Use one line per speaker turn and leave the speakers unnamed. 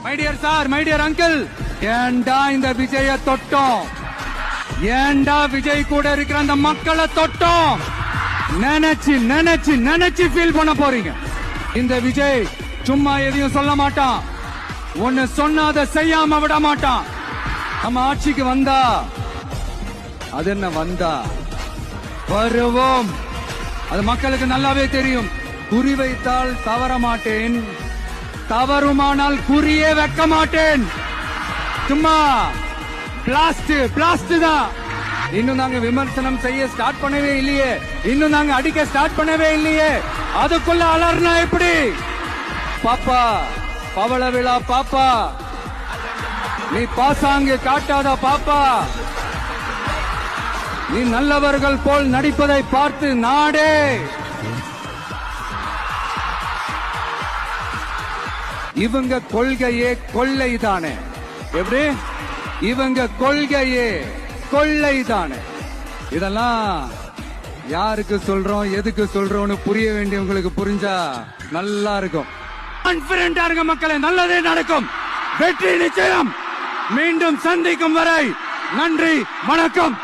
My dear sir, my dear uncle, ஏண்டா இந்த விஜய தொட்டோம், ஏண்டா விஜய் கூட இருக்கிற அந்த மக்களை தொட்டோம் நினைச்சு நினைச்சு நினைச்சு ஃபீல் பண்ண போறீங்க. இந்த விஜய் சும்மா எதையும் சொல்ல மாட்டான், ஒன்னு சொன்னா அதை செய்யாம விட மாட்டான். நம்ம ஆட்சிக்கு வந்தா அது என்ன வந்தா வருவோம், அது மக்களுக்கு நல்லாவே தெரியும். குறி வைத்தால் தவற மாட்டேன், தவறுமானால் குறியே வைக்க மாட்டேன். சும்மா பிளாஸ்ட் பிளாஸ்ட் தான். இன்னும் நாங்க விமர்சனம் செய்ய ஸ்டார்ட் பண்ணவே இல்லையே, இன்னும் நாங்க அடிக்க ஸ்டார்ட் பண்ணவே இல்லையே, அதுக்குள்ள அலர்னா எப்படி? பாப்பா பவள விழா பாப்பா, நீ பாசாங்கு காட்டாத பாப்பா, நீ நல்லவர்கள் போல் நடிப்பதை பார்த்து நாடே இவங்க கொள்கையே கொள்ளைதானே. எப்படி? இவங்க கொள்கையே கொள்ளைதானே. இதெல்லாம் யாருக்கு சொல்றோம், எதுக்கு சொல்றோம்னு புரிய வேண்டியவங்களுக்கு புரிஞ்சா நல்லா இருக்கும். கான்பிடென்டா இருக்க மக்களே, நல்லதே நடக்கும், வெற்றி நிச்சயம். மீண்டும் சந்திக்கும் வரை நன்றி, வணக்கம்.